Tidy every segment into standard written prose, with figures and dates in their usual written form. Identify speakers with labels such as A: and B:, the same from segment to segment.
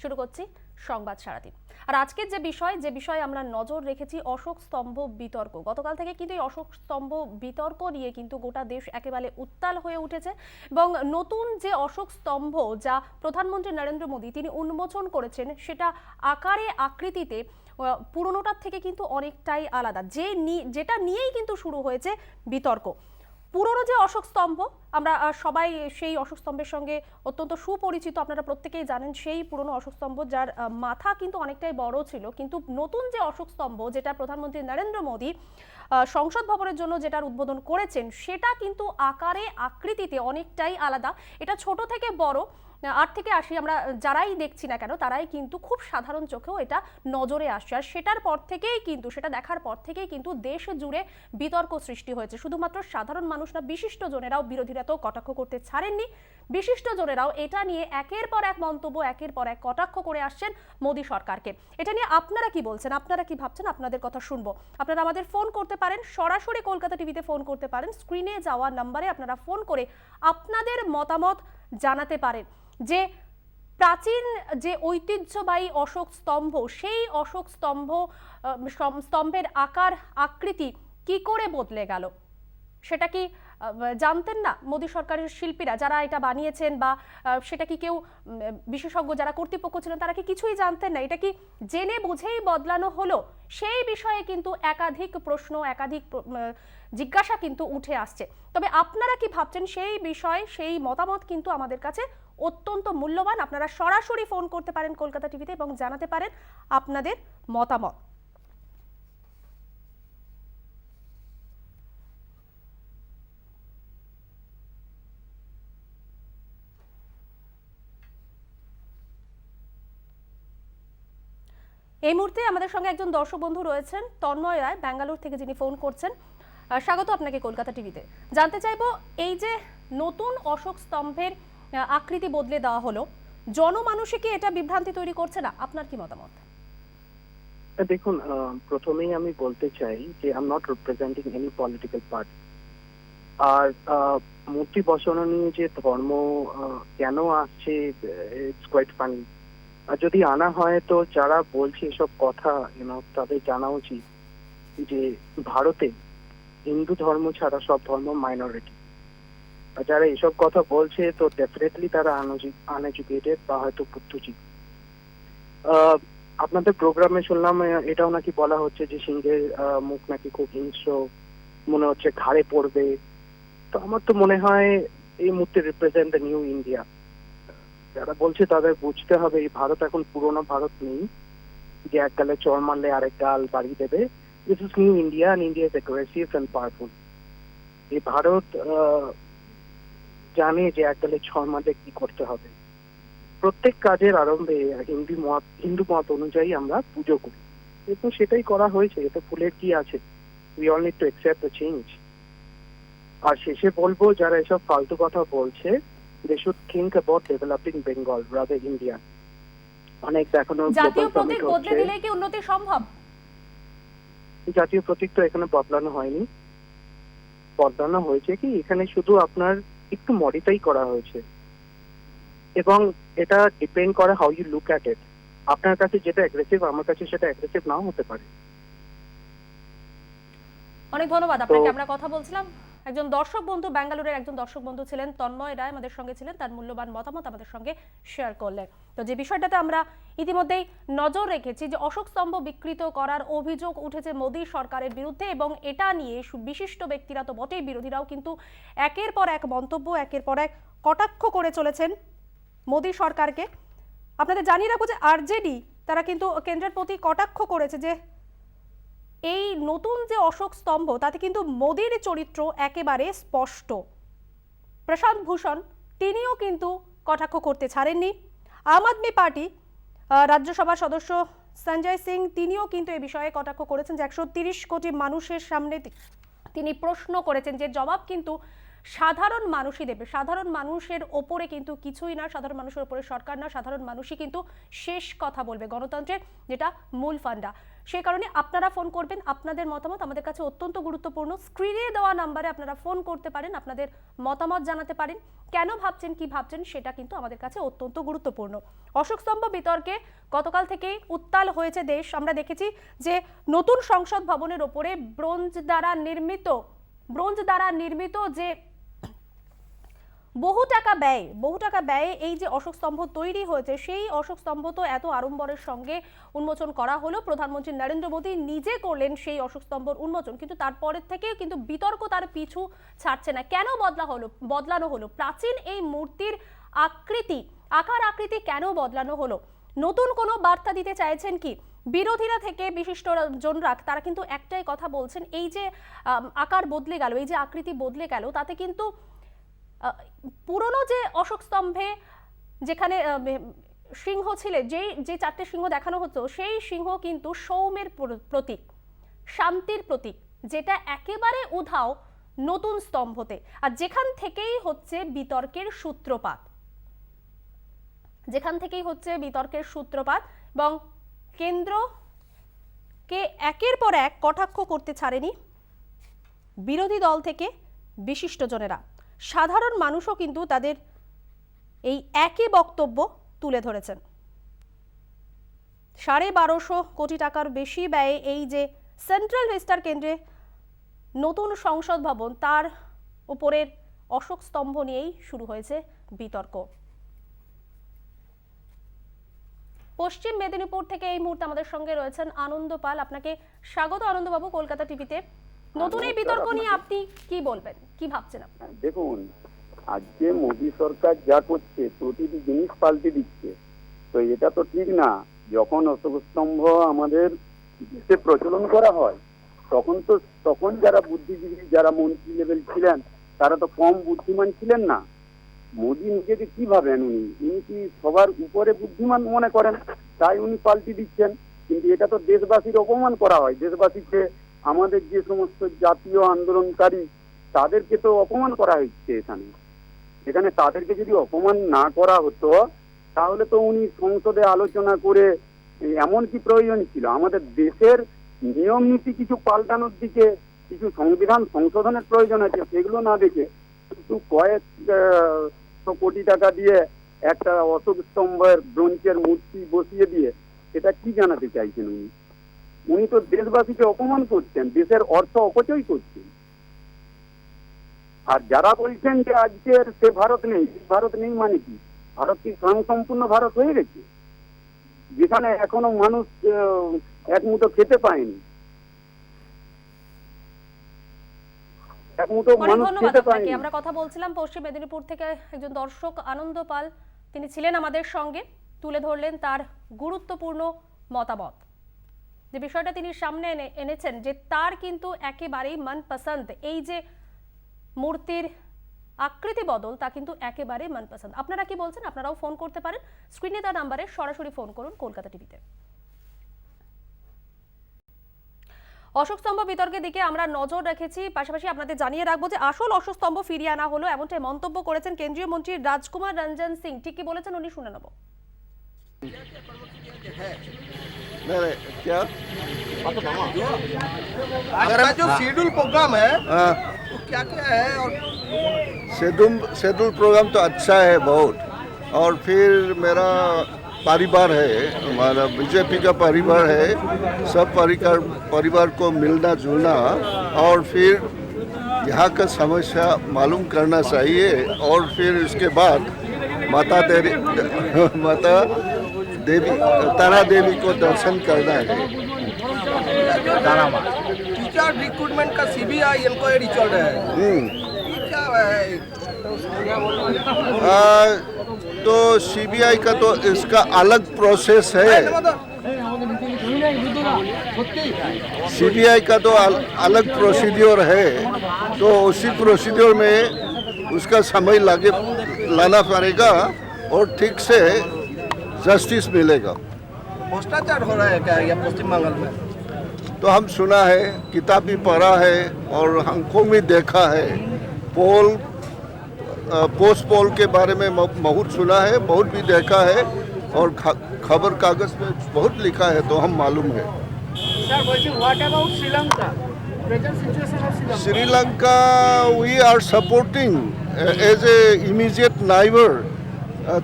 A: শুরু করছি সংবাদ সারাদিন। আর আজকের যে বিষয়ে আমরা নজর রেখেছি অশোক স্তম্ভ বিতর্ক। গতকাল থেকে কিন্তু এই অশোক স্তম্ভ বিতর্ক নিয়ে কিন্তু গোটা দেশ একেবারে উত্তাল হয়ে উঠেছে এবং নতুন যে অশোক স্তম্ভ যা প্রধানমন্ত্রী নরেন্দ্র মোদী তিনি উন্মোচন করেছেন সেটা আকারে আকৃতিতে পুরনোটার থেকে কিন্তু অনেকটাই আলাদা, যেটা নিয়েই কিন্তু শুরু হয়েছে বিতর্ক। পুরনো যে অশোক স্তম্ভ, আমরা সবাই সেই অশোক স্তম্ভের সঙ্গে অত্যন্ত সুপরিচিত, আপনারা প্রত্যেকেই জানেন সেই পুরনো অশোক স্তম্ভ যার মাথা কিন্তু অনেকটাই বড় ছিল। কিন্তু নতুন যে অশোক স্তম্ভ যেটা প্রধানমন্ত্রী নরেন্দ্র মোদী সংসদ ভবনের জন্য যেটার উদ্বোধন করেছেন সেটা কিন্তু আকারে আকৃতিতে অনেকটাই আলাদা। এটা ছোট থেকে বড় 8 থেকে 80 আমরা যারাই দেখছি না কেন তারাই কিন্তু খুব সাধারণ চোখেও এটা নজরে আসছে। আর সেটা দেখার পর থেকেই কিন্তু দেশ জুড়ে বিতর্ক সৃষ্টি হয়েছে। শুধুমাত্র সাধারণ মানুষ না, বিশিষ্ট জনেরাও, বিরোধীরা তো কটাক্ষ করতে ছাড়েননি। বিশিষ্ট জনেরাও এটা নিয়ে একের পর এক মন্তব্য, একের পর এক কটাক্ষ করে আসছেন মোদী সরকারকে। এটা নিয়ে আপনারা কি বলছেন, আপনারা কি ভাবছেন, আপনাদের কথা শুনবো। আপনারা আমাদের ফোন করতে পারেন, সরাসরি কলকাতা টিভিতে ফোন করতে পারেন। স্ক্রিনে যাওয়া নাম্বারে আপনারা ফোন করে আপনাদের মতামত জানাতে পারেন যে প্রাচীন যে ঐতিহ্যবাহী অশোক স্তম্ভ, সেই অশোক স্তম্ভের আকার আকৃতি কি করে বদলে গেল, সেটা কি জানতেন না মোদী সরকারের শিল্পীরা যারা এটা বানিয়েছেন, বা সেটা কি কেউ বিশেষজ্ঞ যারা কর্তৃপক্ষ ছিলেন তারা কি কিছুই জানতেন না? এটা কি জেনে বুঝেই বদলানো হলো? সেই বিষয়ে কিন্তু একাধিক প্রশ্ন, একাধিক জিজ্ঞাসা কিন্তু উঠে আসছে। তবে আপনারা কি ভাবছেন সেই বিষয়ে, সেই মতামত কিন্তু আমাদের কাছে অত্যন্ত মূল্যবান। আপনারা সরাসরি ফোন করতে পারেন কলকাতা টিভিতে এবং জানাতে পারেন আপনাদের মতামত। এই মুহূর্তে আমাদের সঙ্গে একজন দর্শক বন্ধু রয়েছেন, তন্ময় রায়, ব্যাঙ্গালোর থেকে, যিনি ফোন করছেন। স্বাগত আপনাকে কলকাতা টিভিতে। জানতে চাইবো, এই যে নতুন অশোক স্তম্ভের আকৃতি বদলে দেওয়া হলো, জনমানুষে কি এটা বিভ্রান্তি তৈরি করছে না? আপনার কি মতামত?
B: দেখুন, প্রথমেই আমি বলতে চাই যে I am not representing any political party. আর মূর্তি বসানো নিয়ে যে ধর্ম কেন আসছে, ইটস কোয়াইট ফানি। আর যদি আনা হয় তো যারা বলছে এসব কথা তাদের জানা উচিত যে ভারতে হিন্দু ধর্ম ছাড়া সব ধর্ম মাইনরিটি। আর যারা এসব কথা বলছে তো ডেফিনেটলি তারা আনএডুকেটেড বা হয়তো বুদ্ধিজীবী। আপনাদের প্রোগ্রামে শুনলাম এটাও নাকি বলা হচ্ছে যে সিংহের মুখ নাকি খুব হিংস্র, মনে হচ্ছে ঘাড়ে পড়বে। তো আমার তো মনে হয় এই মূর্তি রিপ্রেজেন্ট দ্য নিউ ইন্ডিয়া। যারা বলছে তাদের বুঝতে হবে এই ভারত এখন পুরোনো ভারত নেই যে এক গালে চড় মারলে আরেক গাল বাড়িয়ে দেবে। This is new India, and India is aggressive and powerful. এই ভারত জানে যে এক গালে চড় মারলে কি করতে হবে। প্রত্যেক কাজের আরম্ভে হিন্দু মত অনুযায়ী আমরা পুজো করি, কিন্তু সেটাই করা হয়েছে। এতে ফুলের কি আছে? We all need to accept the change. আর শেষে বলবো, যারা এসব ফালতু কথা বলছে, they should think about developing Bengal rather India. অনেক দেখানো
A: জাতীয় প্রতীক বদলে দিলে কি উন্নতি সম্ভব?
B: জাতীয় প্রতীক তো এখানে বদলানো হয়নি। বদলানো হয়েছে কি, এখানে শুধু আপনার একটু মডিফাই করা হয়েছে, এবং এটা ডিপেন্ড করে how you look at it. আপনার কাছে যেটা অ্যাগ্রেসিভ, আমার কাছে সেটা অ্যাগ্রেসিভ নাও হতে পারে।
A: অনেক ধন্যবাদ আপনাকে। আমরা কথা বলছিলাম একজন দর্শক বন্ধু, ব্যাঙ্গালোরের একজন দর্শক বন্ধু ছিলেন তন্ময় রায়, আমাদের সঙ্গে ছিলেন, তার মূল্যবান মতামত আমাদের সঙ্গে শেয়ার করলেন। তো যে বিষয়টাতে আমরা ইতিমধ্যেই নজর রেখেছি যে অশোক স্তম্ভ বিকৃত করার অভিযোগ উঠেছে মোদী সরকারের বিরুদ্ধে, এবং এটা নিয়ে বিশিষ্ট ব্যক্তিরা তো বটেই, বিরোধীরাও কিন্তু একের পর এক মন্তব্য, একের পর এক কটাক্ষ করে চলেছেন মোদী সরকারকে। আপনাদের জানিয়ে রাখবো যে আরজেডি তারা কিন্তু কেন্দ্রের প্রতি কটাক্ষ করেছে যে এই নতুন যে অশোক স্তম্ভ তাতে কিন্তু মোদীর চরিত্র একেবারে স্পষ্ট। প্রশান্ত ভূষণ তিনিও কিন্তু কটাক্ষ করতে ছাড়েননি। আম আদমি পার্টি রাজ্যসভার সদস্য সঞ্জয় সিং তিনিও কিন্তু এই বিষয়ে কটাক্ষ করেছেন যে 130 কোটি মানুষের সামনে তিনি প্রশ্ন করেছেন, যে জবাব কিন্তু সাধারণ মানুষই দেবে। সাধারণ মানুষের ওপরে কিন্তু কিছুই না, সাধারণ মানুষের ওপরে সরকার না, সাধারণ মানুষই কিন্তু শেষ কথা বলবে গণতন্ত্রের, যেটা মূল ফান্ডা। সেই কারণে আপনারা ফোন করবেন, আপনাদের মতামত আমাদের কাছে অত্যন্ত গুরুত্বপূর্ণ। স্ক্রিনে দেওয়া নাম্বারে আপনারা ফোন করতে পারেন, আপনাদের মতামত জানাতে পারেন, কেন ভাবছেন কি ভাবছেন সেটা কিন্তু আমাদের কাছে অত্যন্ত গুরুত্বপূর্ণ। অশোক স্তম্ভ বিতর্কে গতকাল থেকে উত্তাল হয়েছে দেশ। আমরা দেখেছি যে নতুন সংসদ ভবনের ওপরে ব্রোঞ্জ দ্বারা নির্মিত যে বহু টাকা ব্যয়ে এই যে অশোক স্তম্ভ তৈরি হয়েছে, সেই অশোক স্তম্ভ তো এত আড়ম্বরের সঙ্গে উন্মোচন করা হলো, প্রধানমন্ত্রী নরেন্দ্র মোদী নিজে করলেন সেই অশোক স্তম্ভর উন্মোচন, কিন্তু তারপরের থেকেও কিন্তু বিতর্ক তার পিছু ছাড়ছে না। কেন বদলানো হলো প্রাচীন এই মূর্তির আকার আকৃতি কেন বদলানো হলো? নতুন কোনো বার্তা দিতে চাইছেন কি বিরোধীরা থেকে বিশিষ্ট জনরা? তারা কিন্তু একটাই কথা বলছেন, এই যে আকার বদলে গেল, এই যে আকৃতি বদলে গেল, তাতে কিন্তু পুরনো যে অশোক স্তম্ভে যেখানে সিংহ ছিল, যে চারটে সিংহ দেখানো হতো, সেই সিংহ কিন্তু সৌম্যের প্রতীক, শান্তির প্রতীক, যেটা একেবারে উধাও নতুন স্তম্ভতে। আর যেখান থেকেই হচ্ছে বিতর্কের সূত্রপাত, এবং কেন্দ্রকে একের পর এক কটাক্ষ করতে ছাড়েনি বিরোধী দল থেকে বিশিষ্টজনেরা। সাধারণ মানুষও কিন্তু তাদের এই একই বক্তব্য তুলে ধরেছেন। 1250 কোটি টাকার বেশি ব্যয়ে এই যে সেন্ট্রাল ভিস্টার কেন্দ্রে নতুন সংসদ ভবন, তার উপরের অশোক স্তম্ভ নিয়েই শুরু হয়েছে বিতর্ক। পশ্চিম মেদিনীপুর থেকে এই মুহূর্তে আমাদের সঙ্গে রয়েছেন আনন্দ পাল। আপনাকে স্বাগত আনন্দবাবু কলকাতা টিভিতে। নতুন এই বিতর্ক নিয়ে আপনি কি বলবেন, কি ভাবছেন আপনার?
C: দেখুন, আজকে মোদী সরকার যা করছে, প্রতিটি জিনিস পাল্টে দিচ্ছে, তো এটা তো ঠিক না। যখন অশোক স্তম্ভ আমাদের দেশে প্রচলন করা হয়, তখন যারা বুদ্ধিজীবী, যারা মন্ত্রী লেভেল ছিলেন, তারা তো কম বুদ্ধিমান ছিলেন না। মোদী নিজেকে কি ভাবেন? উনি কি সবার উপরে বুদ্ধিমান মনে করেন, তাই উনি পাল্টে দিচ্ছেন? কিন্তু এটা তো দেশবাসীর অপমান করা হয়। দেশবাসীকে, আমাদের যে সমস্ত জাতীয় আন্দোলনকারী, তাদেরকে তো অপমান করা হচ্ছে এখানে তাদেরকে যদি অপমান না করা হতো, তাহলে তো উনি সংসদে আলোচনা করে, এমন কি প্রয়োজন ছিল? আমাদের দেশের নিয়ম নীতি কিছু পাল্টানোর দিকে, কিছু সংবিধান সংশোধনের প্রয়োজন আছে, সেগুলো না দেখে শুধু কয়েক কোটি টাকা দিয়ে একটা অশোক স্তম্ভের ব্রোঞ্জের মূর্তি বসিয়ে দিয়ে এটা কি জানাতে চাইছেন উনি তো দেশবাসীকে অপমান করছেন, দেশের অর্থ অপচয় করছেন। আর যারা বলছেন যে আজকের সে ভারত নেই মানে কি? ভারত কি স্বয়ংসম্পূর্ণ ভারত হয়ে গেছে, যেখানে এখনো মানুষ এক মুঠো খেতে পায়নি?
A: ধন্যবাদ আপনাকে। আমরা কথা বলছিলাম পশ্চিম মেদিনীপুর থেকে একজন দর্শক আনন্দ পাল, তিনি ছিলেন আমাদের সঙ্গে, তুলে ধরলেন তার গুরুত্বপূর্ণ মতামত। যে বিষয়টা তিনি সামনে এনেছেন যে তার কিন্তু একেবারেই মনপসন্দ এই যে মূর্তির আকৃতি বদল, তা কিন্তু একেবারে মনপসন্দ। আপনারা কি বলছেন? আপনারাও ফোন করতে পারেন, স্ক্রিনে দেওয়া নাম্বারে সরাসরি ফোন করুন কলকাতা টিভিতে। অশোক স্তম্ভ বিতর্কের দিকে আমরা নজর রেখেছি, পাশাপাশি আপনাদের জানিয়ে রাখবো যে আসল অশোক স্তম্ভ ফিরিয়ে আনা হলো, এমনটাই মন্তব্য করেছেন কেন্দ্রীয় মন্ত্রী রাজকুমার রঞ্জন সিং। ঠিক কি বলেছেন উনি, শুনে নেব।
D: आपका जो शेड्यूल प्रोग्राम है वो क्या क्या है? और
E: शेड्यूल प्रोग्राम तो अच्छा है बहुत, और फिर मेरा परिवार है, हमारा बीजेपी का परिवार है, सब परिवार को मिलना जुलना, और फिर यहाँ का समस्या मालूम करना चाहिए, और फिर इसके बाद माता देवी तारा देवी को दर्शन करना है।
D: टीचर रिक्रूटमेंट का सीबीआई इंक्वायरी चल रहा है, ये क्या है?
E: तो सीबीआई का तो इसका अलग प्रोसेस है, सीबीआई का तो अलग प्रोसीड्योर है, तो उसी प्रोसीड्योर में उसका समय लाना पड़ेगा और ठीक से जस्टिस मिलेगा।
D: भ्रष्टाचार हो रहा है क्या या पश्चिम बंगाल में?
E: तो हम सुना है, किताब भी पढ़ा है, और हमको भी देखा है, पोल पोस्ट पोल के बारे में बहुत सुना है, बहुत भी देखा है और खबर कागज में बहुत लिखा है, तो हम मालूम है। Sri Lanka we are supporting as a immediate neighbour.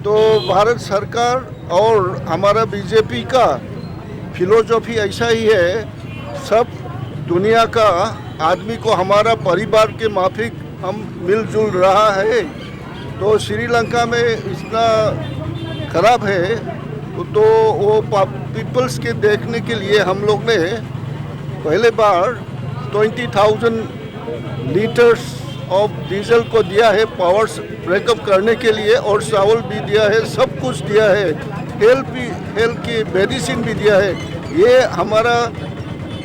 E: तो भारत सरकार और हमारा बीजेपी का फिलोसफी ऐसा ही है, सब दुनिया का आदमी को हमारा परिवार के माफिक हम मिलजुल रहा है। तो श्रीलंका में इतना खराब है, तो वो पीपल्स के देखने के लिए हम लोग ने पहले बार 20,000 लीटर्स ऑफ डीजल को दिया है पावर ब्रेकअप करने के लिए, और चावल भी दिया है, सब कुछ दिया है, हेल्थ की मेडिसिन भी दिया है। ये हमारा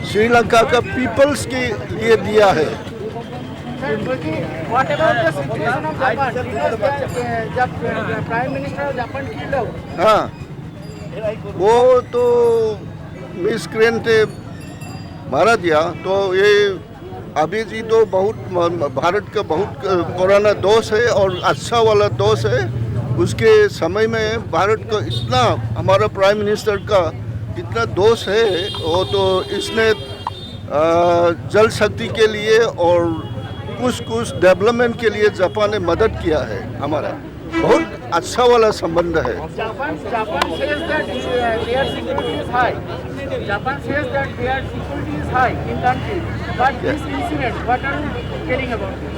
E: श्रीलंका का पीपल्स के लिए दिया है।
F: What about the situation of Japan? जब प्राइम मिनिस्टर जापान की लोग,
E: हाँ, वो तो मिसक्रेंट मारा दिया। तो ये अभी जी तो बहुत भारत का बहुत पुराना दोस्त है और अच्छा वाला दोस्त है। उसके समय में भारत का इतना, हमारा प्राइम मिनिस्टर का इतना दोस्त है, वो तो इसने जल शक्ति के लिए और कुछ डेवलपमेंट के लिए जापान ने मदद किया है। हमारा बहुत अच्छा वाला संबंध है।
F: Japan says that their security is high. Japan says that their security is high in country. But this incident, what are you telling about it?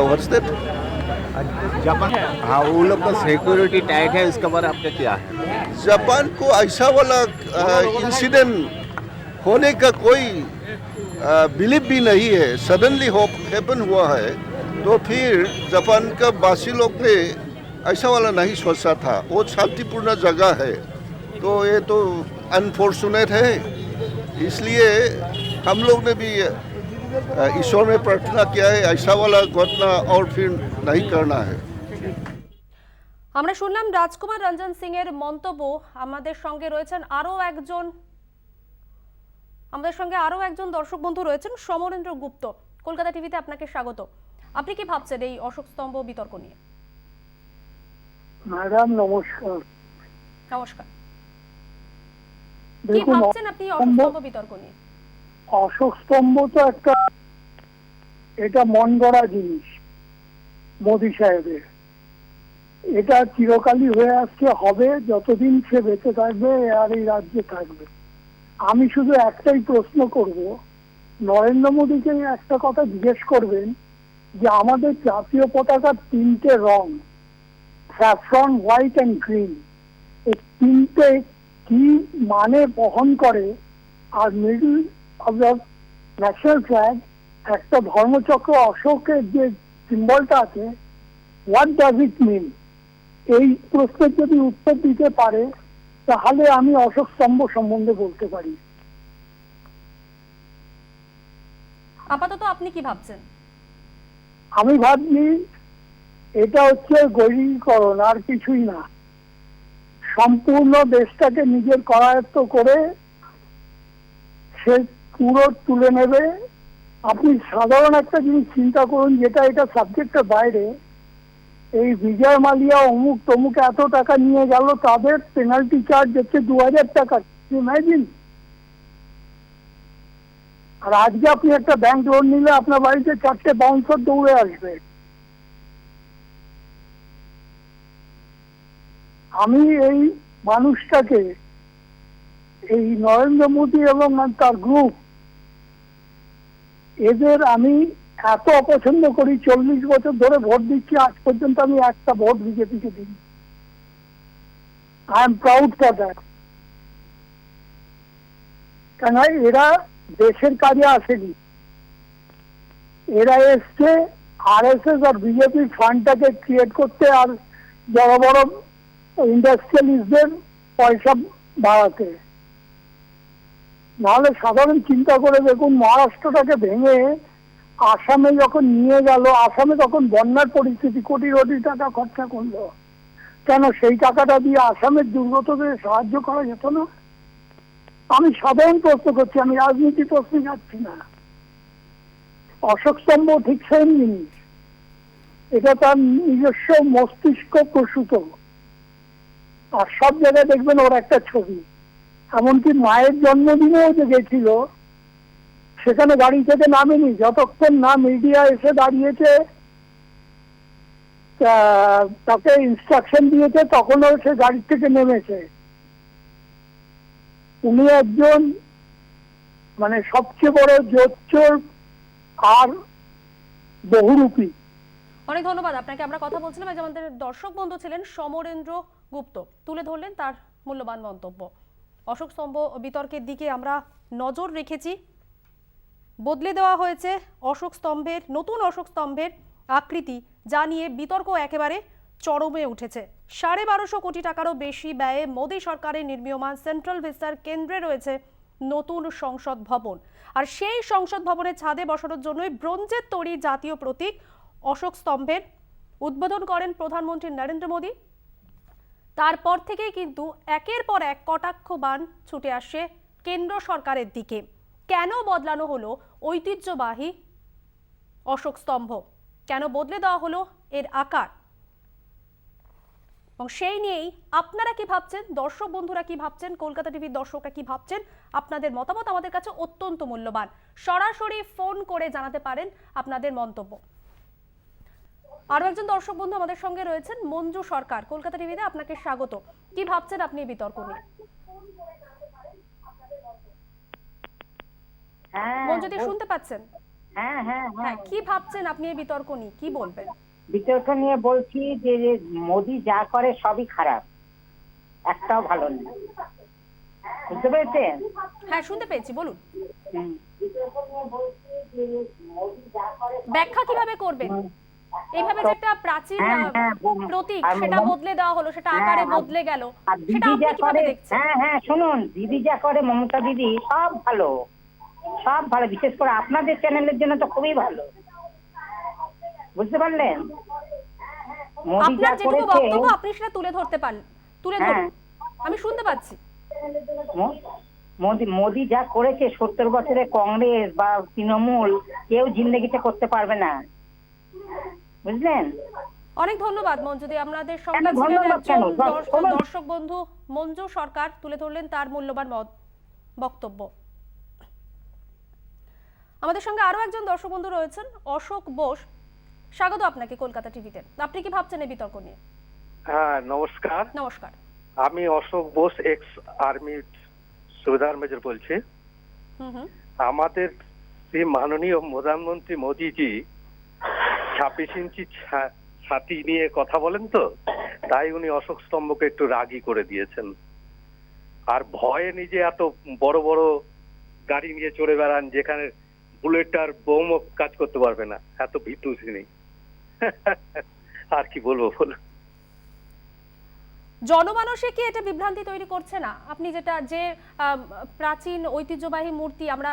E: What's that?
G: Japan, हाँ, वो लोग का सिक्योरिटी टाइट है, इसके बारे में आपका क्या है?
E: जापान को ऐसा वाला इंसिडेंट होने का कोई बिलीव भी नहीं है, सडनली हैपन हुआ है। तो फिर जापान का वासी लोग ने ऐसा वाला नहीं सोचा था। वो शांतिपूर्ण जगह है, तो ये तो अनफॉर्चुनेट है। इसलिए हम लोग ने भी ईश्वर में प्रार्थना किया है ऐसा वाला घटना और फिर नहीं करना है।
A: আমরা শুনলাম রাজকুমার রঞ্জন সিং এর মন্তব্য। আমাদের সঙ্গে আরো একজন দর্শক বন্ধু রয়েছেন, সমরেন্দ্র গুপ্ত। কলকাতা টিভিতে আপনাকে স্বাগত। আপনি কি ভাবছেন এই অশোক স্তম্ভ বিতর্ক নিয়ে?
H: ম্যাডাম নমস্কার।
A: নমস্কার। কি ভাবছেন আপনি অশোক স্তম্ভ বিতর্ক নিয়ে?
H: অশোক স্তম্ভ তো একটা, এটা মন গড়া জিনিস মোদি সাহেবের। এটা চিরকালই হয়ে আসছে, হবে যতদিন সে বেঁচে থাকবে আর এই রাজ্যে থাকবে। আমি শুধু একটাই প্রশ্ন করব, নরেন্দ্র মোদীকে একটা কথা জিজ্ঞেস করবেন যে আমাদের জাতীয় পতাকার তিনটে রং, স্যাফরন, হোয়াইট অ্যান্ড গ্রিন, এই তিনটে কি মানে বহন করে? আর middle of the national flag একটা ধর্মচক্র অশোকের যে সিম্বলটা আছে, হোয়াট ডাজ ইট মিন? এই প্রশ্নের যদি উত্তর দিতে পারে তাহলে আমি অশোক স্তম্ভ সম্বন্ধে বলতে পারি।
A: আপাতত আপনি কি ভাবছেন?
H: আমি ভাবছি এটা হচ্ছে গৈরিকরণ, আর কিছুই না। সম্পূর্ণ দেশটাকে নিজের করায়ত্ত করে সে পুরো তুলে নেবে। আপনি সাধারণ একটা জিনিস চিন্তা করুন, যেটা এটা সাবজেক্টের বাইরে। এই বিজয় মালিয়া অমুক তমুক এত টাকা নিয়ে গেল, তাদের পেনাল্টি চার্জ হচ্ছে 2000 টাকা। ইমাজিন। আর আজকে আপনি একটা ব্যাংক লোন নিলে আপনার বাড়িতে 4টে বাউন্সার দৌড়ে আসবে। আমি এই মানুষটাকে, এই নরেন্দ্র মোদী এবং তার গ্রুপ, এদের আমি এত অপছন্দ করি। 40 বছর ধরে ভোট দিচ্ছি, আজ পর্যন্ত আমি একটা ভোট বিজেপিকে দিই। I am proud for that. কেন এরা দেশের কাজে আসেনি, এরা এসছে আরএসএস আর বিজেপির ফান্ডটাকে ক্রিয়েট করতে আর বড় বড় ইন্ডাস্ট্রিয়ালিস্টদের পয়সা বাড়াতে। নাহলে সাধারণ চিন্তা করে দেখুন, মহারাষ্ট্রটাকে ভেঙে আসামে যখন নিয়ে গেল, আসামে তখন বন্যার পরিস্থিতি, কোটি কোটি টাকা খরচা করলো। কেন সেই টাকাটা দিয়ে আসামের দুর্গতদের সাহায্য করা যেত না? আমি সাধারণ প্রশ্ন করছি, আমি রাজনীতি প্রশ্ন যাচ্ছি না। অশোক স্তম্ভ ঠিক সেম জিনিস। এটা তার নিজস্ব মস্তিষ্ক প্রসূত। আর সব জায়গায় দেখবেন ওর একটা ছবি। এমনকি মায়ের জন্মদিনেও যে গেছিল, সেখানে গাড়ি থেকে নামেনি যতক্ষণ না মিডিয়া এসে দাঁড়িয়েছে, তাকে ইনস্ট্রাকশন দিয়েছে, তখনও সে গাড়ি থেকে নেমেছে। উনি একজন মানে সবচেয়ে বড় জোচ্চোর আর বহুরূপী।
A: অনেক ধন্যবাদ আপনাকে। আমরা কথা বলছিলাম, এই যে আমাদের দর্শক বন্ধু ছিলেন সমরেন্দ্র গুপ্ত, তুলে ধরলেন তার মূল্যবান মন্তব্য। অশোক স্তম্ভ বিতর্কের দিকে আমরা নজর রেখেছি। বদলে দেওয়া হয়েছে অশোক স্তম্ভের, নতুন অশোক স্তম্ভের আকৃতি, যা নিয়ে বিতর্ক একেবারে চরমে উঠেছে। 1250 কোটি টাকারও বেশি ব্যয়ে মোদী সরকারের নির্মীয়মান সেন্ট্রাল ভিস্টার কেন্দ্রে রয়েছে নতুন সংসদ ভবন। আর সেই সংসদ ভবনের ছাদে বসানোর জন্যই ব্রোঞ্জের তৈরি জাতীয় প্রতীক অশোক স্তম্ভের উদ্বোধন করেন প্রধানমন্ত্রী নরেন্দ্র মোদী। তারপর থেকেই কিন্তু একের পর এক কটাক্ষ বাণ ছুটে আসে কেন্দ্র সরকারের দিকে। কেন বদলানো হলো ঐতিহ্যবাহী অশোক স্তম্ভ, কেন বদলে দেওয়া হলো এর আকার, এবং সেই নিয়েই আপনারা কি ভাবছেন, দর্শক বন্ধুরা কি ভাবছেন, কলকাতা টিভির দর্শকরা কি ভাবছেন, আপনাদের মতামত আমাদের কাছে অত্যন্ত মূল্যবান। সরাসরি ফোন করে জানাতে পারেন আপনাদের মন্তব্য। আরো একজন দর্শক বন্ধু আমাদের সঙ্গে রয়েছেন, মঞ্জু সরকার, কলকাতা টিভিতে আপনাকে স্বাগত। কি ভাবছেন আপনি এই বিতর্ক নিয়ে? মঞ্জু দি, শুনতে পাচ্ছেন? হ্যাঁ, কি ভাবছেন আপনি এই বিতর্ক নিয়ে, কি বলবেন?
I: বিতর্ক নিয়ে বলছি যে মোদি যা করে সবই খারাপ, একটাও ভালো নেই। বুঝতে পেরেছেন?
A: হ্যাঁ, শুনতে পেয়েছি, বলুন। ব্যাখ্যা কিভাবে করবেন? এইভাবে যে একটা প্রাচীন প্রতীক, সেটা বদলে দেওয়া হলো, সেটা আকারে বদলে গেল, সেটা আপনি কিভাবে দেখছেন?
I: হ্যাঁ শুনুন, দিদি যা করে, মমতা দিদি, সব ভালো, সব ভালো। বিশেষ করে আপনাদের চ্যানেলের জন্য তো খুবই ভালো। বুঝতে পারলেন?
A: আপনার যেটুকু বক্তব্য আপনি সেটা তুলে ধরতে পারলেন, তুলে ধরুন, আমি শুনতে পাচ্ছি।
I: মোদি যা করেছে 70 বছরে কংগ্রেস বা তৃণমূল কেউ জিন্দেগিতে করতে পারবে না। বুঝলেন?
A: অনেক ধন্যবাদ মঞ্জুদি। আপনাদের সঙ্গে দর্শক বন্ধু মঞ্জু সরকার তুলে ধরলেন তার মূল্যবান বক্তব্য। আমাদের সঙ্গে আরো একজন দর্শক বন্ধু রয়েছেন, অশোক বোস, স্বাগত আপনাকে কলকাতা টিভিতে। আপনি কি ভাবছেন এই বিতর্ক নিয়ে?
J: হ্যাঁ, নমস্কার।
A: নমস্কার।
J: আমি অশোক বোস, এক্স আর্মি সুবেদার মেজর বলছি। আমাদের মাননীয় প্রধানমন্ত্রী মোদীজি 26 ইঞ্চি ছাতি নিয়ে কথা বলেন তো, তাই উনি অশোক স্তম্ভকে একটু রাগী করে দিয়েছেন। আর ভয়ে নিজে এত বড় বড় গাড়ি নিয়ে চড়ে বেড়ান, যেখানে বুলেট আর বোমও কাজ করতে পারবে না, এত ভীতু তিনি। আর কি বলবো বলুন।
A: জনমানসে কি এটা বিভ্রান্তি তৈরি করছে না? আপনি যেটা যে প্রাচীন ঐতিহ্যবাহী মূর্তি আমরা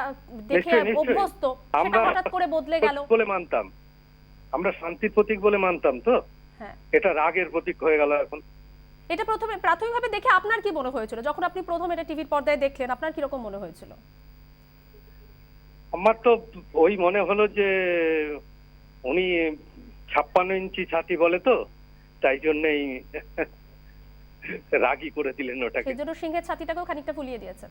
A: দেখে অভ্যস্ত, সেটা হঠাৎ করে বদলে গেল
J: বলে মানতাম, আমরা শান্তির প্রতীক বলে মানতাম, তো এটা রাগের প্রতীক হয়ে গেল এখন।
A: এটা প্রাথমিকভাবে দেখে আপনার কি মনে হয়েছিল যখন আপনি প্রথম এটা টিভির পর্দায় দেখলেন? আপনার কি রকম মনে হয়েছিল?
J: আমার তো ওই মনে হলো যে উনি 56 ইঞ্চি ছাতি বলে তো, তাই জন্যই রাগী করে দিলেন ওটাকে।
A: সেজন্য সিংহের ছাতিটাকেও খানিকটা ফুলিয়ে দিয়েছেন।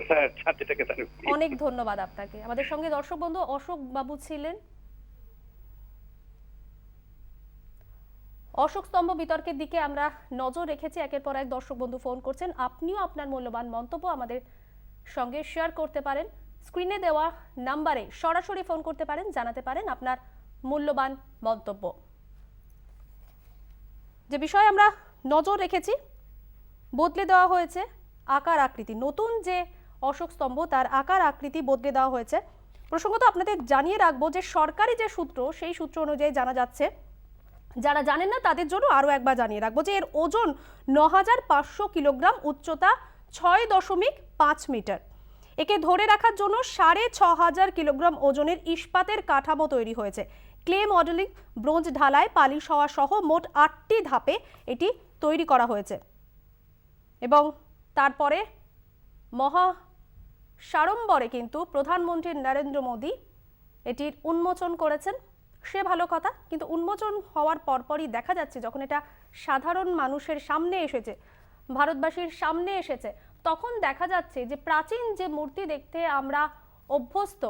J: স্যার, ছাতিটাকে তার
A: অনেক ধন্যবাদ আপনাকে। আমাদের সঙ্গে দর্শক বন্ধু অশোক বাবু ছিলেন। অশোক স্তম্ভ বিতর্কের দিকে আমরা নজর রেখেছি, একের পর এক দর্শক বন্ধু ফোন করছেন। আপনিও আপনার মূল্যবান মন্তব্য আমাদের সঙ্গে শেয়ার করতে পারেন। স্ক্রিনে দেওয়া নাম্বারে সরাসরি ফোন করতে পারেন, জানাতে পারেন আপনার মূল্যবান মন্তব্য। যে বিষয়ে আমরা নজর রেখেছি, বদলে দেওয়া হয়েছে আকার আকৃতি, নতুন যে অশোক স্তম্ভ তার আকার আকৃতি বদলে দেওয়া হয়েছে। প্রসঙ্গত আপনাদের জানিয়ে রাখবো যে সরকারি যে সূত্র, সেই সূত্র অনুযায়ী জানা যাচ্ছে, যারা জানেন না তাদের জন্য আরো একবার জানিয়ে রাখবো যে এর ওজন 9500 কিলোগ্রাম, উচ্চতা 6.5 মিটার। একে ধরে রাখার জন্য 6500 কিলোগ্রাম ওজনের ইস্পাতের কাঠামো তৈরি হয়েছে। ক্লে মডেলিং, ব্রোঞ্জ ঢালাই, পালিশ হওয়া সহ মোট 8টি ধাপে এটি তৈরি করা হয়েছে। এবং তারপরে মহা সাড়ম্বরে কিন্তু প্রধানমন্ত্রী নরেন্দ্র মোদী এটির উন্মোচন করেছেন সে ভালো কথা, কিন্তু উন্মোচন হওয়ার পরপরই দেখা যাচ্ছে যখন এটা সাধারণ মানুষের সামনে এসেছে, ভারতবাসীর সামনে এসেছে, তখন দেখা যাচ্ছে যে প্রাচীন যে মূর্তি দেখতে আমরা অভ্যস্ত,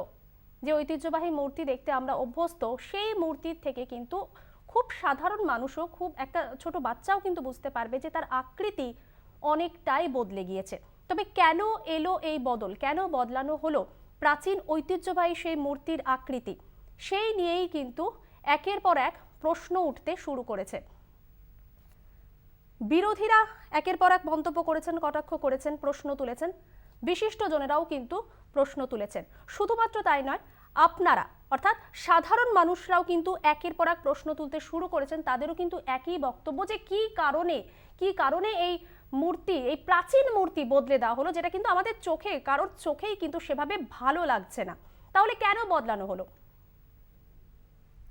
A: যে ঐতিহ্যবাহী মূর্তি দেখতে আমরা অভ্যস্ত, সেই মূর্তির থেকে কিন্তু খুব সাধারণ মানুষও, খুব একটা ছোট বাচ্চাও কিন্তু বুঝতে পারবে যে তার আকৃতি অনেকটাই বদলে গিয়েছে। তবে কেন এলো এই বদল, কেন বদলানো হলো প্রাচীন ঐতিহ্যবাহী সেই মূর্তির আকৃতি, সেই নিয়েই কিন্তু একের পর এক প্রশ্ন উঠতে শুরু করেছে। বিরোধীরা একের পর এক মন্তব্য করেছেন, কটাক্ষ করেছেন, প্রশ্ন তুলেছেন, বিশিষ্টজনেরাও কিন্তু প্রশ্ন তুলেছেন। শুধুমাত্র তাই নয়, আপনারা অর্থাৎ সাধারণ মানুষরাও কিন্তু একের পর এক প্রশ্ন তুলতে শুরু করেছেন। তাদেরও কিন্তু একই বক্তব্য যে কি কারণে এই মূর্তি, এই প্রাচীন মূর্তি বদলে দেওয়া হলো, যেটা কিন্তু আমাদের চোখে, কারোর চোখেই কিন্তু সেভাবে ভালো লাগছে না। তাহলে কেন বদলানো হলো,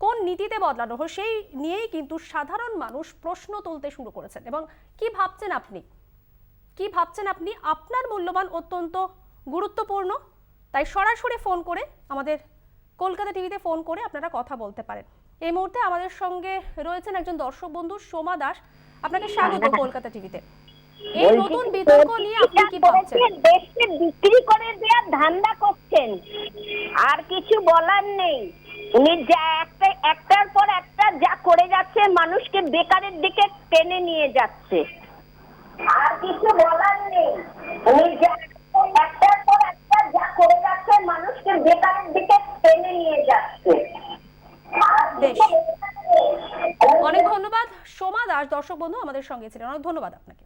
A: কোন নীতিতে বদলানো হলো, সেই নিয়েই কিন্তু সাধারণ মানুষ প্রশ্ন তুলতে শুরু করেছেন। এবং কি ভাবছেন আপনি, আপনার মূল্যবান অত্যন্ত গুরুত্বপূর্ণ, তাই সরাসরি ফোন করে আমাদের কলকাতা টিভিতে ফোন করে আপনারা কথা বলতে পারেন। এই মুহূর্তে আমাদের সঙ্গে রয়েছেন একজন দর্শক বন্ধু, সোমা দাস। আপনাকে স্বাগত কলকাতা টিভিতে। এই নতুন বিতর্ক নিয়ে আপনি কি ভাবছেন?
K: দেশকে বিক্রি করে দেওয়ার ধান্দা করছেন, আর কিছু বলার নেই। উনি যা একটার পর একটা যা করে যাচ্ছে, মানুষকে বেকারের দিকে টেনে নিয়ে যাচ্ছে, আর কিছু বলার নেই। উনি যা একটার পর একটা যা করে যাচ্ছে, মানুষকে বেকারের দিকে টেনে নিয়ে যাচ্ছে।
A: অনেক ধন্যবাদ সোমা দাস, দর্শক বন্ধু আমাদের সঙ্গে ছিলেন, অনেক ধন্যবাদ আপনাকে।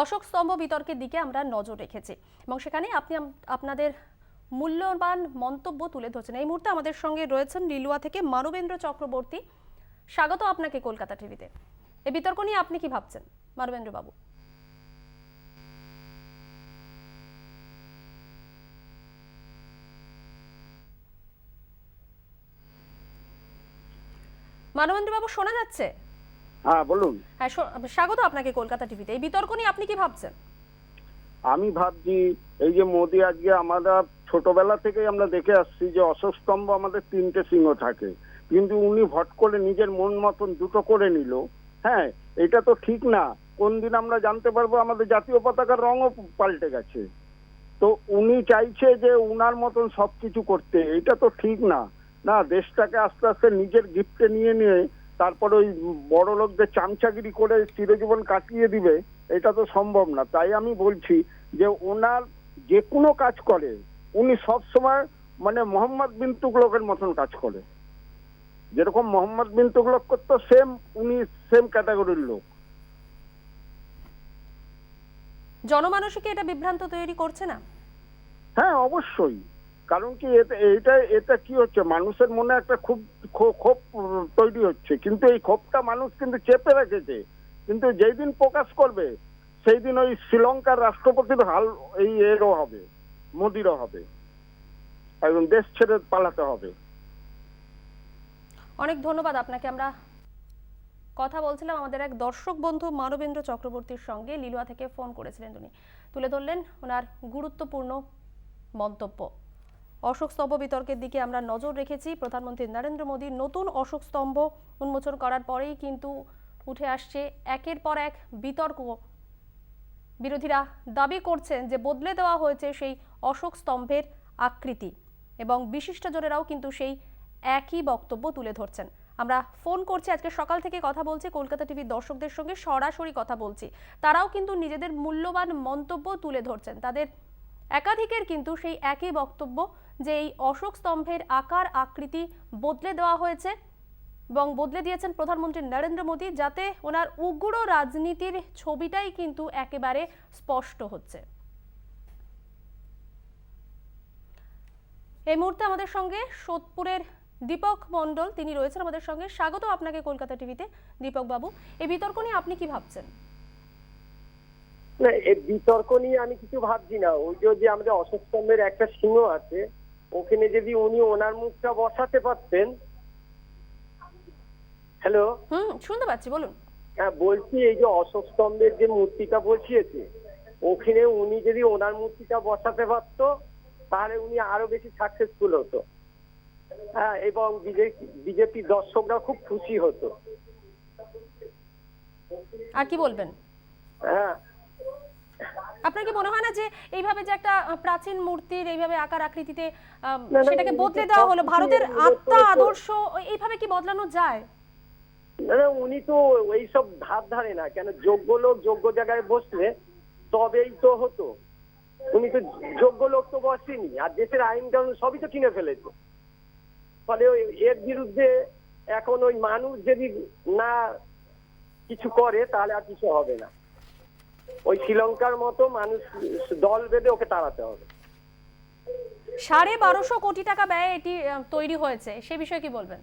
A: অশোক স্তম্ভ বিতর্কের দিকে আমরা নজর রেখেছি এবং সেখানে আপনি আপনাদের মূল্যবান মন্তব্য তুলে ধরছেন। এই মুহূর্তে আমাদের সঙ্গে রয়েছেন লিলুয়া থেকে মানবেন্দ্র চক্রবর্তী। স্বাগত আপনাকে কলকাতা টিভিতে। এই বিতর্ক নিয়ে আপনি কি ভাবছেন মানবেন্দ্র বাবু? মানবেন্দ্র বাবু শোনা যাচ্ছে?
C: হ্যাঁ বলুন।
A: হ্যাঁ, স্বাগত আপনাকে কলকাতা টিভিতে। এই বিতর্ক নিয়ে আপনি কি ভাবছেন?
C: আমি ভাবছি এই যে মোদি, আজকে আমরা ছোটবেলা থেকেই আমরা দেখে আসছি যে অশোক স্তম্ভ আমাদের 3টে সিংহ থাকে, কিন্তু উনি ভট করে নিজের মন মতন 2টো করে নিল। হ্যাঁ, এটা তো ঠিক না। কোন দিন আমরা জানতে পারবো আমাদের জাতীয় পতাকার রঙও পাল্টে গেছে। তো উনি চাইছে যে উনার মতন সবকিছু করতে, এটা তো ঠিক না। না, দেশটাকে আস্তে আস্তে নিজের গিফটে নিয়ে তারপর ওই বড় লোকদের চামচাগিরি করে চিরজীবন কাটিয়ে দিবে, এটা তো সম্ভব না। তাই আমি বলছি যে ওনার যে কোনো কাজ করে উনি সব সময় মানে মোহাম্মদ বিন তুগলকের মতন কাজ করে, যেরকম মোহাম্মদ বিন তুগলক করতো উনি সেম ক্যাটাগরির লোক।
A: জনমানসকে এটা বিভ্রান্ত তৈরি করছে না?
C: হ্যাঁ অবশ্যই, কারণ কি এটা কি হচ্ছে, মানুষের মনে একটা ক্ষোভ তৈরি হচ্ছে, কিন্তু এই ক্ষোভটা মানুষ কিন্তু চেপে রেখেছে। কিন্তু যেই দিন প্রকাশ করবে সেই দিন ওই শ্রীলঙ্কার রাষ্ট্রপতির হাল এরও হবে, মোদিরও হবে, একদম দেশ ছেড়ে পালাতে হবে।
A: অনেক ধন্যবাদ আপনাকে। আমরা কথা বলছিলাম আমাদের এক দর্শক বন্ধু মানবেন্দ্র চক্রবর্তীর সঙ্গে, লিলুয়া থেকে ফোন করেছিলেন উনি, তুলে ধরলেন ওনার গুরুত্বপূর্ণ মন্তব্য। অশোক স্তম্ভ বিতর্কের দিকে আমরা নজর রেখেছি। প্রধানমন্ত্রী নরেন্দ্র মোদী নতুন অশোক স্তম্ভ উন্মোচন করার পরেই কিন্তু উঠে আসছে একের পর এক বিতর্ক। বিরোধীরা দাবি করছেন যে বদলে দেওয়া হয়েছে সেই অশোক স্তম্ভের আকৃতি এবং বিশিষ্টজনেরাও কিন্তু সেই একই বক্তব্য তুলে ধরছেন। আমরা ফোন করছি, আজকে সকাল থেকে কথা বলছি কলকাতা টিভির দর্শকদের সঙ্গে, সরাসরি কথা বলছি। তারাও কিন্তু নিজেদের মূল্যবান মন্তব্য তুলে ধরছেন। তাদের একাধিকের কিন্তু সেই একই বক্তব্য যে এই অশোক স্তম্ভের আকার আকৃতি বদলে দেওয়া হয়েছে এবং বদলে দিয়েছেন প্রধানমন্ত্রী নরেন্দ্র মোদী, যাতে ওনার উগ্র রাজনীতির ছবিটাই কিন্তু একেবারে স্পষ্ট হচ্ছে। এই মুহূর্তে আমাদের সঙ্গে সোদপুরের দীপক মণ্ডল, তিনি রয়েছেন আমাদের সঙ্গে। স্বাগত আপনাকে কলকাতা টিভিতে দীপক বাবু। এই বিতর্ক নিয়ে আপনি কি ভাবছেন?
L: না, এই বিতর্ক নিয়ে আমি কিছু ভাবছি না। ওই যে আমাদের অশোক স্তম্ভের একটা সিংহ আছে, ওখানে যদি উনি ওনার মুখটা বসাতে পারতেন হ্যালো,
A: শুনতে পাচ্ছি, বলুন।
L: হ্যাঁ বলছি, এই যে অশোক স্তম্ভের যে মূর্তিটা বসিয়েছে, ওখানে উনি যদি ওনার মূর্তিটা বসাতে পারতো তাহলে উনি আরো বেশি সাকসেসফুল হতো। হ্যাঁ, এবং বিজেপি দর্শকরা খুব খুশি হতো।
A: আর কি বলবেন?
L: হ্যাঁ,
A: আপনার কি মনে হয় না যে এইভাবে যে একটা প্রাচীন মূর্তির এইভাবে আকার আকৃতিতে
L: না,
A: সেটাকে
L: উনি
A: বদলে
L: তো
A: দেওয়া হলো,
L: সবকিছু
A: ভারতের
L: এগুলো
A: আত্মা
L: করে তো-
A: আদর্শ এইভাবে কি বদলানো যায়?
L: না, উনি তো এইসব ধার ধারে না। কেন, যোগ্য লোক যোগ্য জায়গায় বসলে তবেই তো হতো। উনি তো যোগ্য লোক তো বসেনি, আর দেশের আইন কানুন সবই তো কিনে ফেলেছে। ফলে এর বিরুদ্ধে এখন ওই মানুষ যদি না কিছু করে তাহলে আর কিছু হবে না। ওই শ্রীলঙ্কার মতো মানুষ দল বেঁধে ওকে তাড়াতে হবে।
A: 1250 কোটি টাকা ব্যয়ে এটি তৈরি হয়েছে, সে বিষয়ে কি বলবেন?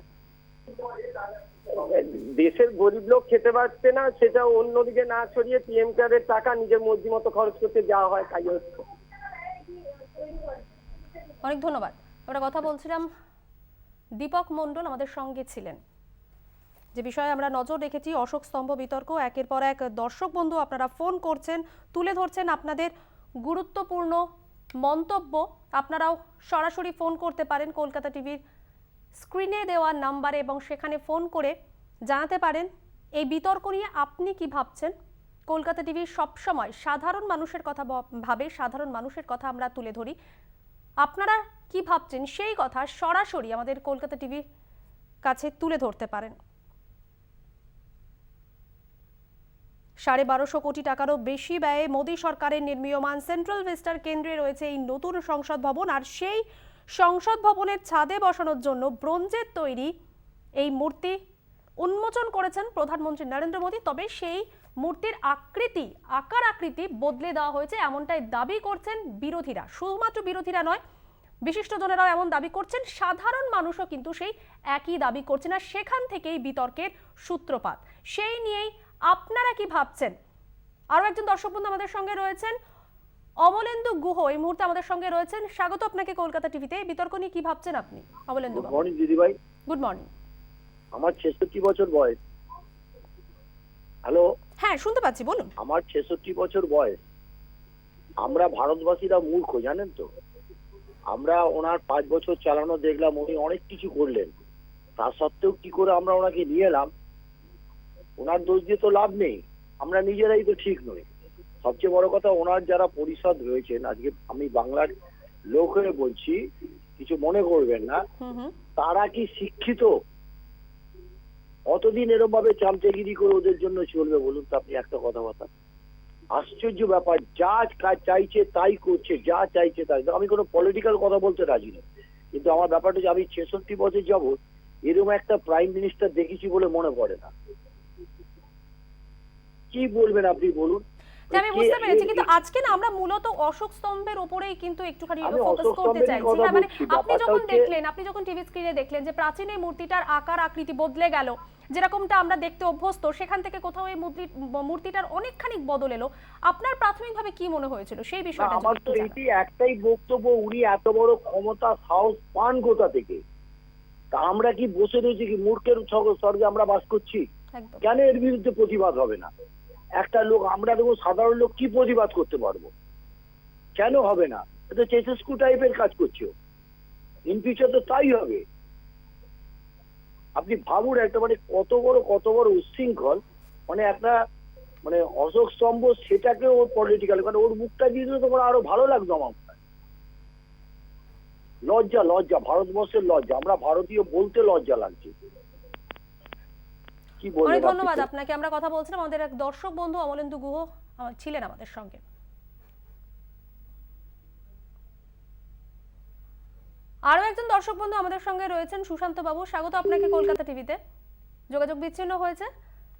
L: দেশের গরিব লোক খেতে পারছে না, সেটা অন্যদিকে না ছড়িয়ে পিএম কেয়ারের টাকা নিজের মর্জি মতো খরচ করতে যাওয়া হয়, তাই হচ্ছে।
A: অনেক ধন্যবাদ। আমরা কথা বলছিলাম, দীপক মণ্ডল আমাদের সঙ্গে ছিলেন। যে বিষয়ে আমরা নজর রেখেছি অশোক স্তম্ভ বিতর্ক, একের পর এক দর্শক বন্ধু আপনারা ফোন করছেন, তুলে ধরছেন আপনাদের গুরুত্বপূর্ণ মন্তব্য। আপনারাও সরাসরি ফোন করতে পারেন কলকাতা টিভির স্ক্রিনে দেওয়া নাম্বারে এবং সেখানে ফোন করে জানাতে পারেন এই বিতর্ক নিয়ে আপনি কি ভাবছেন। কলকাতা টিভি সবসময় সাধারণ মানুষের কথা ভাবে, সাধারণ মানুষের কথা আমরা তুলে ধরি। আপনারা কি ভাবছেন সেই কথা সরাসরি আমাদের কলকাতা টিভির কাছে তুলে ধরতে পারেন। 1250 কোটি টাকারও বেশি ব্যয়ে মোদী সরকারের নির্মীয়মান সেন্ট্রাল ভিস্টার কেন্দ্রে রয়েছে এই নতুন সংসদ ভবন, আর সেই সংসদ ভবনের ছাদে বসানোর জন্য ব্রোঞ্জের তৈরি এই মূর্তি উন্মোচন করেছেন প্রধানমন্ত্রী নরেন্দ্র মোদী। তবে সেই মূর্তির আকার আকৃতি বদলে দেওয়া হয়েছে, এমনটাই দাবি করছেন বিরোধীরা। শুধুমাত্র বিরোধীরা নয়, বিশিষ্টজনেরাও এমন দাবি করছেন, সাধারণ মানুষও কিন্তু সেই একই দাবি করছেন, আর সেখান থেকেই বিতর্কের সূত্রপাত। সেই নিয়েই আপনারা কি ভাবছেন? আরো একজন দর্শক বন্ধু আমাদের সঙ্গে রয়েছেন, অমলেন্দু গুহ এই মুহূর্তে আমাদের সঙ্গে রয়েছেন। স্বাগত আপনাকে কলকাতা টিভিতে। এই বিতর্ক নিয়ে কি ভাবছেন আপনি, অমলেন্দু?
M: গুড মর্নিং দিদিভাই।
A: Good morning.
M: আমার 66 বছর বয়স। হ্যালো,
A: হ্যাঁ শুনতে পাচ্ছি, বলুন।
M: আমার 66 বছর বয়স। আমরা ভারতবাসীরা মূর্খ, জানেন তো। আমরা ওনার 5 বছর চালানো দেখলাম, উনি অনেক কিছু করলেন, তা সত্ত্বেও কি করে আমরা ওনাকে নিয়ে এলাম? ওনার দোষ দিয়ে তো লাভ নেই, আমরা নিজেরাই তো ঠিক নই। সবচেয়ে বড় কথা, ওনার যারা পরিষদ রয়েছেন, আজকে আমি বাংলার লোক হয়ে বলছি, কিছু মনে করবেন না, তারা কি শিক্ষিত? অতদিন এরকম ভাবে চামচাগিরি করে ওদের জন্য চলবে বলুন তো আপনি একটা কথাবার্তা? আশ্চর্য ব্যাপার, যা কাজ চাইছে তাই করছে, যা চাইছে তাই। আমি কোনো পলিটিক্যাল কথা বলতে রাজি নই, কিন্তু আমার ব্যাপারটা যে আমি 66 বছর যাবত এরকম একটা প্রাইম মিনিস্টার দেখেছি বলে মনে পড়ে না। কি বলবেন আপনি বলুন?
A: আমি বুঝতে পেরেছি, কিন্তু আজকে না আমরা মূলত অশোক স্তম্ভের উপরেই কিন্তু একটুখানি ফোকাস করতে চাইছি। হ্যাঁ, মানে আপনি যখন টিভি স্ক্রিনে দেখলেন যে প্রাচীন এই মূর্তিটার আকার আকৃতি বদলে গেল, যেরকমটা আমরা দেখতে অভ্যস্ত, সেখান থেকে কোথাও এই মূর্তিটার অনেকখানি বদল এলো, আপনার প্রাথমিকভাবে কি মনে হয়েছিল সেই বিষয়টা?
M: আমার তো এটি একটাই বক্তব্য, উনি এত বড় ক্ষমতা সাহস পান কোথা থেকে? তা আমরা কি বসে রয়েছি কি মূর্খের স্বর্গে আমরা বাস করছি? কেন এর বিরুদ্ধে প্রতিবাদ হবে না? একটা লোক, আমরা দেখো সাধারণ লোক কি প্রতিবাদ করতে পারবো? কেন হবে না? এটা চেসেস্কু টাইপের কাজ করছে, ইন ফিউচার তো তাই হবে। আপনি ভাবুন একটা, মানে কত বড় উচ্ছৃঙ্খল, মানে একটা মানে অশোক স্তম্ভ, সেটাকে ওর পলিটিক্যাল, মানে ওর মুখটা দিয়ে দিলে তোমার আরো ভালো লাগতো আমার। লজ্জা, ভারতবর্ষের লজ্জা, আমরা ভারতীয় বলতে লজ্জা লাগছে।
A: অনেক ধন্যবাদ আপনাকে। আমরা কথা বলছিলাম, আমাদের এক দর্শক বন্ধু অমলেন্দু গুহ ছিলেন আমাদের সঙ্গে। আরো একজন দর্শক বন্ধু আমাদের সঙ্গে রয়েছেন, সুশান্ত বাবু। স্বাগত আপনাকে কলকাতা টিভিতে। যোগাযোগ বিচ্ছিন্ন হয়েছে।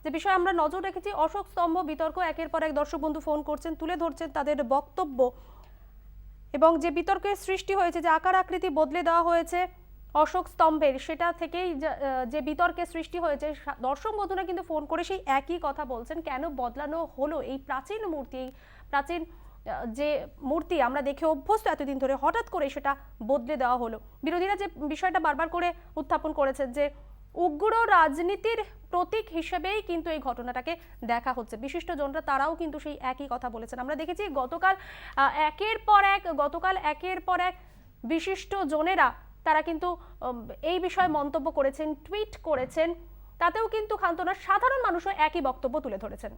A: যে বিষয়ে আমরা নজর রেখেছি অশোক স্তম্ভ বিতর্ক, একের পর এক দর্শক বন্ধু ফোন করছেন, তুলে ধরছেন তাদের বক্তব্য, এবং যে বিতর্কের সৃষ্টি হয়েছে, যে আকার আকৃতি বদলে দেওয়া হয়েছে অশোক স্তম্ভের, সেটা থেকেই যে বিতর্কের সৃষ্টি হয়েছে। দর্শক বন্ধুরা কিন্তু ফোন করে সেই একই কথা বলছেন, কেন বদলানো হলো এই প্রাচীন মূর্তি, প্রাচীন যে মূর্তি আমরা দেখে অভ্যস্ত এতদিন ধরে, হঠাৎ করে সেটা বদলে দেওয়া হলো। বিরোধীরা যে বিষয়টা বারবার করে উত্থাপন করেছেন যে উগ্র রাজনীতির প্রতীক হিসেবেই কিন্তু এই ঘটনাটাকে দেখা হচ্ছে। বিশিষ্টজনরা তারাও কিন্তু সেই একই কথা বলেছেন। আমরা দেখেছি গতকাল একের পর এক বিশিষ্টজনেরা তারা কিন্তু এই বিষয়ে মন্তব্য করেছেন, টুইট করেছেন, তাতেও কিন্তু খান্তনার সাধারণ মানুষও একই বক্তব্য তুলে ধরেছেন।